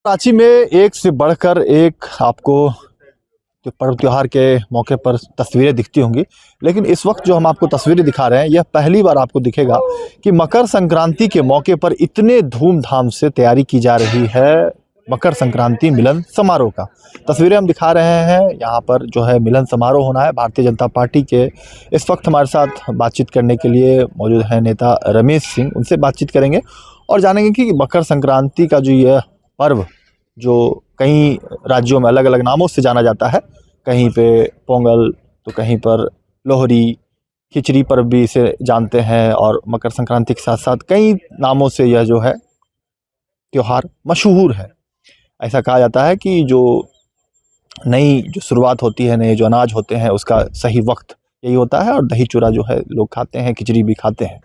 कराची में एक से बढ़कर एक आपको जो पर्व त्योहार के मौके पर तस्वीरें दिखती होंगी, लेकिन इस वक्त जो हम आपको तस्वीरें दिखा रहे हैं यह पहली बार आपको दिखेगा कि मकर संक्रांति के मौके पर इतने धूमधाम से तैयारी की जा रही है मकर संक्रांति मिलन समारोह का। तस्वीरें हम दिखा रहे हैं, यहाँ पर जो है मिलन समारोह होना है। भारतीय जनता पार्टी के इस वक्त हमारे साथ बातचीत करने के लिए मौजूद है नेता रमेश सिंह। उनसे बातचीत करेंगे और जानेंगे कि मकर संक्रांति का जो यह पर्व जो कई राज्यों में अलग अलग नामों से जाना जाता है, कहीं पे पोंगल तो कहीं पर लोहड़ी, खिचड़ी पर्व भी इसे जानते हैं, और मकर संक्रांति के साथ साथ कई नामों से यह जो है त्योहार मशहूर है। ऐसा कहा जाता है कि जो नई जो शुरुआत होती है, नए जो अनाज होते हैं, उसका सही वक्त यही होता है, और दही चूड़ा जो है लोग खाते हैं, खिचड़ी भी खाते हैं।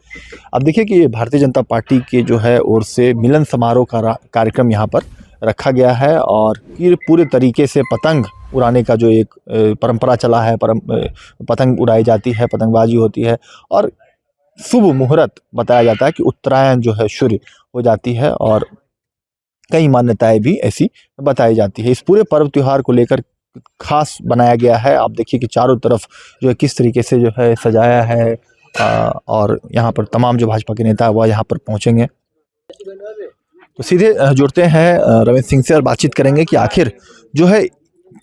अब देखिए कि ये भारतीय जनता पार्टी के जो है ओर से मिलन समारोह का कार्यक्रम यहाँ पर रखा गया है, और ये पूरे तरीके से पतंग उड़ाने का जो एक परंपरा चला है, पतंग उड़ाई जाती है, पतंगबाजी होती है, और शुभ मुहूर्त बताया जाता है कि उत्तरायण जो है शुरू हो जाती है, और कई मान्यताएं भी ऐसी बताई जाती है। इस पूरे पर्व त्योहार को लेकर खास बनाया गया है। आप देखिए कि चारों तरफ जो है किस तरीके से जो है सजाया है, और यहाँ पर तमाम जो भाजपा के नेता है वह यहाँ पर पहुँचेंगे। तो सीधे जुड़ते हैं रमेश सिंह से और बातचीत करेंगे कि आखिर जो है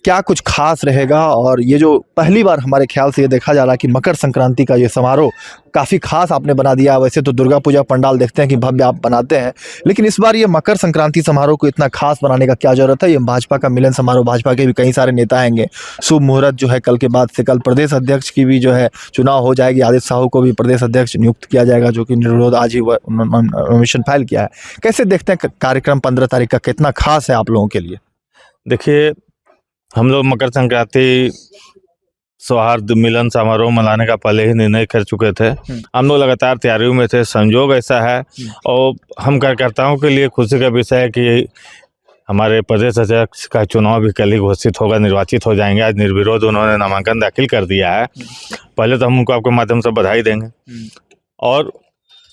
क्या कुछ खास रहेगा। और ये जो पहली बार हमारे ख्याल से ये देखा जा रहा है कि मकर संक्रांति का ये समारोह काफ़ी खास आपने बना दिया। वैसे तो दुर्गा पूजा पंडाल देखते हैं कि भव्य आप बनाते हैं, लेकिन इस बार ये मकर संक्रांति समारोह को इतना खास बनाने का क्या जरूरत है? ये भाजपा का मिलन समारोह, भाजपा के भी कई सारे नेता आएंगे, शुभ मुहूर्त जो है कल के बाद से, कल प्रदेश अध्यक्ष की भी जो है चुनाव हो जाएगी, आदित्य साहू को भी प्रदेश अध्यक्ष नियुक्त किया जाएगा, जो कि निर्विरोध आज ही नॉमिनेशन फाइल किया है। कैसे देखते हैं कार्यक्रम 15 तारीख का, कितना खास है आप लोगों के लिए? देखिए, हम लोग मकर संक्रांति सौहार्द मिलन समारोह मनाने का पहले ही निर्णय कर चुके थे। हम लोग लगातार तैयारियों में थे। संजोग ऐसा है और हम कार्यकर्ताओं के लिए खुशी का विषय है कि हमारे प्रदेश अध्यक्ष का चुनाव भी कल ही घोषित होगा, निर्वाचित हो जाएंगे। आज निर्विरोध उन्होंने नामांकन दाखिल कर दिया है। पहले तो हम उनको आपके माध्यम से बधाई देंगे। और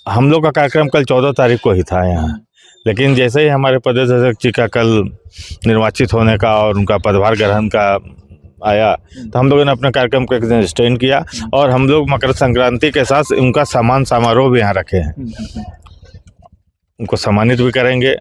हम लोग का कार्यक्रम कल 14 तारीख को ही था यहाँ, लेकिन जैसे ही हमारे प्रदेश अध्यक्ष जी का कल निर्वाचित होने का और उनका पदभार ग्रहण का आया, तो हम लोगों ने अपने कार्यक्रम को एक दिन एक्सटेंड किया, और हम लोग मकर संक्रांति के साथ उनका सम्मान समारोह भी यहाँ रखे हैं। उनको सम्मानित भी करेंगे।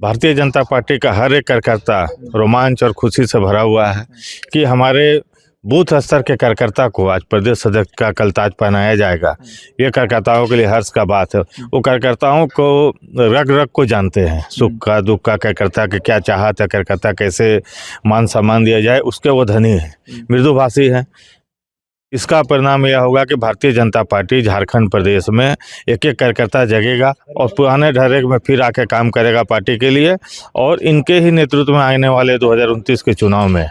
भारतीय जनता पार्टी का हर एक कार्यकर्ता रोमांच और खुशी से भरा हुआ है कि हमारे बूथ स्तर के कार्यकर्ता को आज प्रदेश अध्यक्ष का कल ताज पहनाया जाएगा। ये कार्यकर्ताओं के लिए हर्ष का बात है। वो कार्यकर्ताओं को रग रग को जानते हैं, सुख का दुख का, कार्यकर्ता के क्या चाहत है, कार्यकर्ता कैसे मान सम्मान दिया जाए, उसके वो धनी है, मृदुभाषी है। इसका परिणाम यह होगा कि भारतीय जनता पार्टी झारखंड प्रदेश में एक एक कार्यकर्ता जगेगा और पुराने ढर्रे में फिर आके काम करेगा पार्टी के लिए, और इनके ही नेतृत्व में आने वाले 2029 के चुनाव में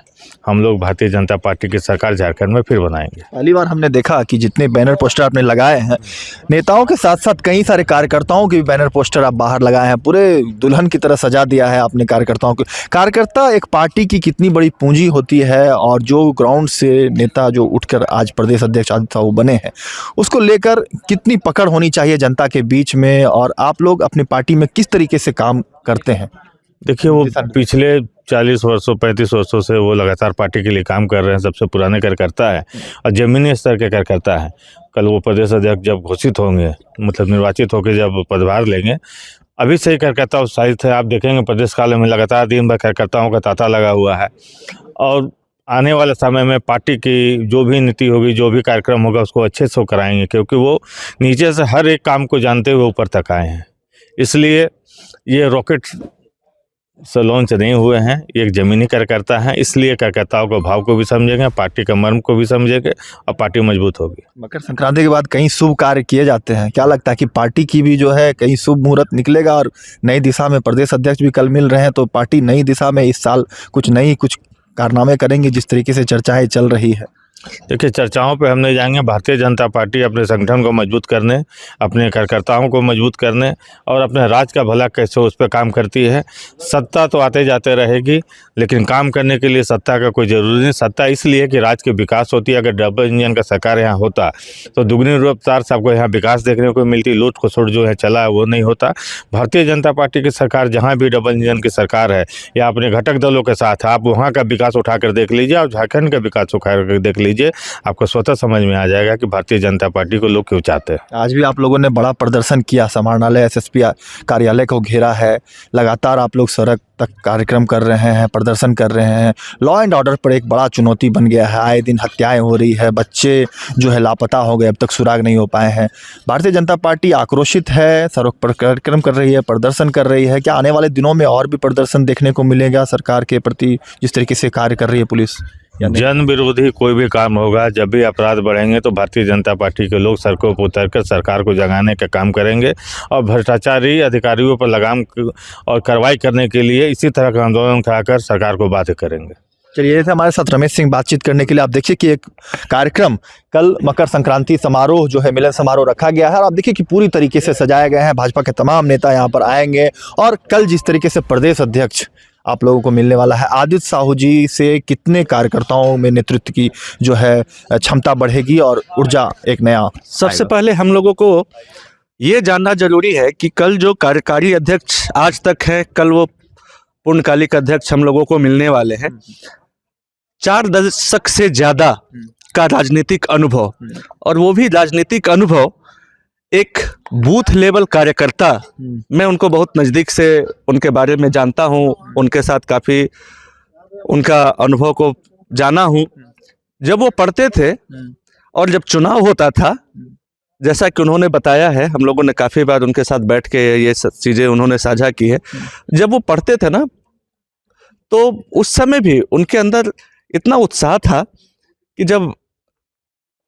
हम लोग भारतीय जनता पार्टी की सरकार झारखंड में फिर बनाएंगे। पहली बार हमने देखा कि जितने बैनर पोस्टर आपने लगाए हैं, नेताओं के साथ साथ कई सारे कार्यकर्ताओं के भी बैनर पोस्टर आप बाहर लगाए हैं। पूरे दुल्हन की तरह सजा दिया है आपने कार्यकर्ताओं को। कार्यकर्ता एक पार्टी की कितनी बड़ी पूंजी होती है, और जो ग्राउंड से नेता जो उठकर आज प्रदेश अध्यक्ष आदित्य साहू बने हैं, उसको लेकर कितनी पकड़ होनी चाहिए जनता के बीच में, और आप लोग अपनी पार्टी में किस तरीके से काम करते हैं? देखिए, वो पिछले 40 वर्षों 35 वर्षों से वो लगातार पार्टी के लिए काम कर रहे हैं। सबसे पुराने कार्यकर्ता है और जमीनी स्तर के कार्यकर्ता है। कल वो प्रदेश अध्यक्ष जब घोषित होंगे, मतलब निर्वाचित होकर जब पदभार लेंगे, अभी से ही कार्यकर्ता उत्साहित है। आप देखेंगे प्रदेश काल में लगातार दिन भर कार्यकर्ताओं का तांता लगा हुआ है, और आने वाले समय में पार्टी की जो भी नीति होगी, जो भी कार्यक्रम होगा, उसको अच्छे से कराएंगे, क्योंकि वो नीचे से हर एक काम को जानते हुए ऊपर तक आए हैं। इसलिए ये रॉकेट से लॉन्च नहीं हुए हैं, एक ज़मीनी कार्यकर्ता हैं। इसलिए कार्यकर्ताओं के भाव को भी समझेंगे, पार्टी के मर्म को भी समझेंगे, और पार्टी मजबूत होगी। मकर संक्रांति के बाद कई शुभ कार्य किए जाते हैं। क्या लगता है कि पार्टी की भी जो है कहीं शुभ मुहूर्त निकलेगा, और नई दिशा में प्रदेश अध्यक्ष भी कल मिल रहे हैं, तो पार्टी नई दिशा में इस साल कुछ कारनामे करेंगे, जिस तरीके से चर्चाएं चल रही है? देखिए, चर्चाओं पे हम नहीं जाएंगे। भारतीय जनता पार्टी अपने संगठन को मजबूत करने, अपने कार्यकर्ताओं को मजबूत करने और अपने राज्य का भला कैसे उस पर काम करती है। सत्ता तो आते जाते रहेगी, लेकिन काम करने के लिए सत्ता का कोई ज़रूरी नहीं। सत्ता इसलिए कि राज्य के विकास होती है। अगर डबल इंजन का सरकार यहाँ होता तो दुगनी रफ्तार से आपको यहाँ विकास देखने को मिलती। लूट खसोट जो है चला है वो नहीं होता। भारतीय जनता पार्टी की सरकार जहाँ भी डबल इंजन की सरकार है या अपने घटक दलों के साथ है, आप वहाँ का विकास उठा कर देख लीजिए और झारखंड का विकास उठा कर देख लीजिए, आपको स्वतः समझ में आ जाएगा कि भारतीय जनता पार्टी को लोग क्यों चाहते हैं। आज भी आप लोगों ने बड़ा प्रदर्शन किया, समाहरणालय एसएसपी कार्यालय को घेरा है, लगातार आप लोग सड़क तक कार्यक्रम कर रहे हैं, प्रदर्शन कर रहे हैं। लॉ एंड ऑर्डर पर एक बड़ा चुनौती बन गया है, आए दिन हत्याएं हो रही है, बच्चे जो है लापता हो गए, अब तक सुराग नहीं हो पाए हैं। भारतीय जनता पार्टी आक्रोशित है, सड़क पर कार्यक्रम कर रही है, प्रदर्शन कर रही है। क्या आने वाले दिनों में और भी प्रदर्शन देखने को मिलेगा सरकार के प्रति, जिस तरीके से कार्य कर रही है पुलिस? जन विरोधी कोई भी काम होगा, जब भी अपराध बढ़ेंगे तो भारतीय जनता पार्टी के लोग सड़कों पर उतरकर सरकार को जगाने का काम करेंगे और भ्रष्टाचारी अधिकारियों पर लगाम और कार्रवाई करने के लिए इसी तरह का आंदोलन कराकर सरकार को बाध्य करेंगे। चलिए, जैसे हमारे साथ रमेश सिंह बातचीत करने के लिए। आप देखिए कि एक कार्यक्रम कल मकर संक्रांति समारोह जो है, मिलन समारोह रखा गया है और आप देखिए कि पूरी तरीके से सजाए गए हैं। भाजपा के तमाम नेता यहाँ पर आएंगे और कल जिस तरीके से प्रदेश अध्यक्ष आप लोगों को मिलने वाला है, आदित्य साहू जी से कितने कार्यकर्ताओं में नेतृत्व की जो है क्षमता बढ़ेगी और ऊर्जा एक नया। सबसे पहले हम लोगों को ये जानना जरूरी है कि कल जो कार्यकारी अध्यक्ष आज तक है, कल वो पूर्णकालिक अध्यक्ष हम लोगों को मिलने वाले हैं। 4 दशक से ज़्यादा का राजनीतिक अनुभव, और वो भी राजनीतिक अनुभव एक बूथ लेवल कार्यकर्ता। मैं उनको बहुत नज़दीक से उनके बारे में जानता हूँ, उनके साथ काफ़ी उनका अनुभव को जाना हूँ। जब वो पढ़ते थे और जब चुनाव होता था, जैसा कि उन्होंने बताया है, हम लोगों ने काफ़ी बार उनके साथ बैठ के ये चीज़ें उन्होंने साझा की है। जब वो पढ़ते थे ना, तो उस समय भी उनके अंदर इतना उत्साह था कि जब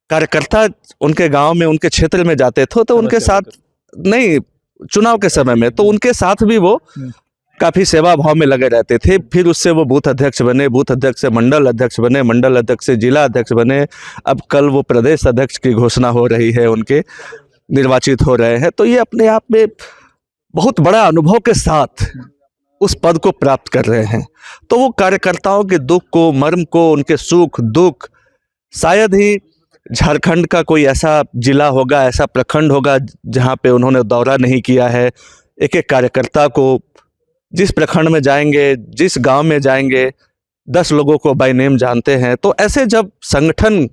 कार्यकर्ता उनके गांव में, उनके क्षेत्र में जाते थे तो उनके साथ नहीं, चुनाव के समय में तो उनके साथ भी वो काफ़ी सेवा भाव में लगे रहते थे। फिर उससे वो बूथ अध्यक्ष बने, बूथ अध्यक्ष से मंडल अध्यक्ष बने, मंडल अध्यक्ष से जिला अध्यक्ष बने। अब कल वो प्रदेश अध्यक्ष की घोषणा हो रही है, उनके निर्वाचित हो रहे हैं। तो ये अपने आप में बहुत बड़ा अनुभव के साथ उस पद को प्राप्त कर रहे हैं। तो वो कार्यकर्ताओं के दुख को, मर्म को, उनके सुख दुख, शायद ही झारखंड का कोई ऐसा जिला होगा, ऐसा प्रखंड होगा जहाँ पे उन्होंने दौरा नहीं किया है। एक एक कार्यकर्ता को, जिस प्रखंड में जाएंगे, जिस गांव में जाएंगे, 10 लोगों को बाय नेम जानते हैं। तो ऐसे जब संगठन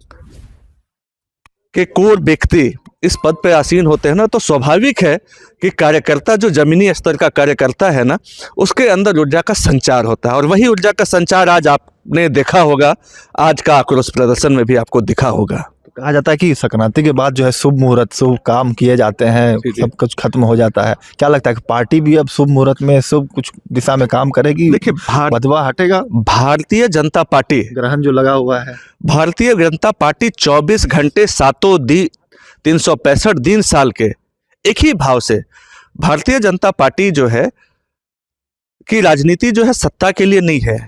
के कोर व्यक्ति इस पद पे आसीन होते हैं ना, तो स्वाभाविक है कि कार्यकर्ता जो जमीनी स्तर का कार्यकर्ता है ना, उसके अंदर ऊर्जा का संचार होता है। और वही ऊर्जा का संचार आज आपने देखा होगा, आज का आक्रोश प्रदर्शन में भी आपको दिखा होगा। कहा जाता है कि संक्रांति के बाद जो है शुभ मुहूर्त, शुभ काम किए जाते हैं, सब कुछ खत्म हो जाता है। क्या लगता है कि पार्टी भी अब शुभ मुहूर्त में शुभ कुछ दिशा में काम करेगी? देखिए, बदवा हटेगा? भारतीय जनता पार्टी, ग्रहण जो लगा हुआ है, भारतीय जनता पार्टी 24 घंटे 7 दिन 365 दिन साल के एक ही भाव से, भारतीय जनता पार्टी जो है कि राजनीति जो है सत्ता के लिए नहीं है,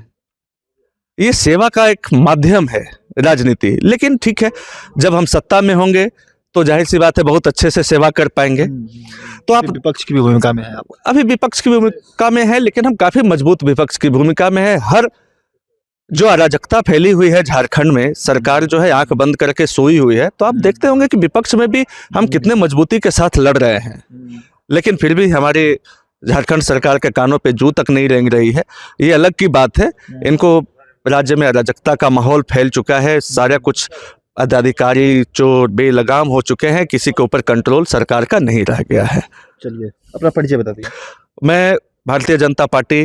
ये सेवा का एक माध्यम है राजनीति। लेकिन ठीक है, जब हम सत्ता में होंगे तो जाहिर सी बात है बहुत अच्छे से सेवा कर पाएंगे। तो आप विपक्ष की भी भूमिका में है? आप अभी विपक्ष की भूमिका में है, लेकिन हम काफी मजबूत विपक्ष की भूमिका में है। हर जो अराजकता फैली हुई है झारखंड में, सरकार जो है आंख बंद करके सोई हुई है। तो आप देखते होंगे कि विपक्ष में भी हम कितने मजबूती के साथ लड़ रहे हैं, लेकिन फिर भी हमारी झारखंड सरकार के कानों पे जू तक नहीं रेंग रही है। ये अलग की बात है। इनको राज्य में अराजकता का माहौल फैल चुका है, सारा कुछ अधिकारी चोर बेलगाम हो चुके हैं, किसी के ऊपर कंट्रोल सरकार का नहीं रह गया है। चलिए, अपना परिचय बता दीजिए। मैं भारतीय जनता पार्टी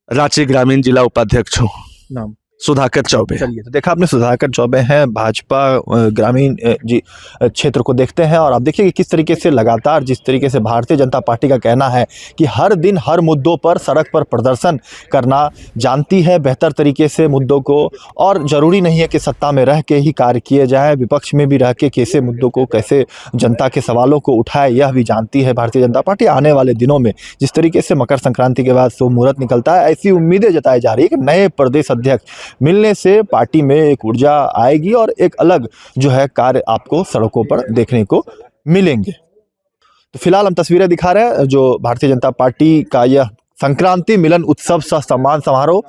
रांची ग्रामीण जिला उपाध्यक्ष हूँ। नाम? सुधाकर चौबे। चलिए, तो देखा आपने, सुधाकर चौबे हैं, भाजपा ग्रामीण जी क्षेत्र को देखते हैं। और आप देखिए कि किस तरीके से लगातार, जिस तरीके से भारतीय जनता पार्टी का कहना है कि हर दिन हर मुद्दों पर सड़क पर प्रदर्शन करना जानती है बेहतर तरीके से मुद्दों को, और ज़रूरी नहीं है कि सत्ता में रह के ही कार्य किए जाए, विपक्ष में भी रह के कैसे मुद्दों को, कैसे जनता के सवालों को उठाए, यह भी जानती है भारतीय जनता पार्टी। आने वाले दिनों में जिस तरीके से मकर संक्रांति के बाद शुभ मुहूर्त निकलता है, ऐसी उम्मीदें जताई जा रही है कि नए प्रदेश अध्यक्ष मिलने से पार्टी में एक ऊर्जा आएगी और एक अलग जो है कार्य आपको सड़कों पर देखने को मिलेंगे। तो फिलहाल हम तस्वीरें दिखा रहे हैं जो भारतीय जनता पार्टी का यह संक्रांति मिलन उत्सव सह सम्मान समारोह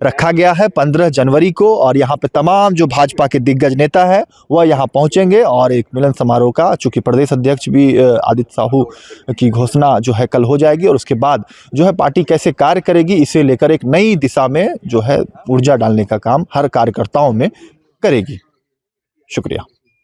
रखा गया है 15 जनवरी को, और यहाँ पे तमाम जो भाजपा के दिग्गज नेता है वह यहाँ पहुँचेंगे और एक मिलन समारोह का, चूंकि प्रदेश अध्यक्ष भी आदित्य साहू की घोषणा जो है कल हो जाएगी, और उसके बाद जो है पार्टी कैसे कार्य करेगी इसे लेकर एक नई दिशा में जो है ऊर्जा डालने का काम हर कार्यकर्ताओं में करेगी। शुक्रिया।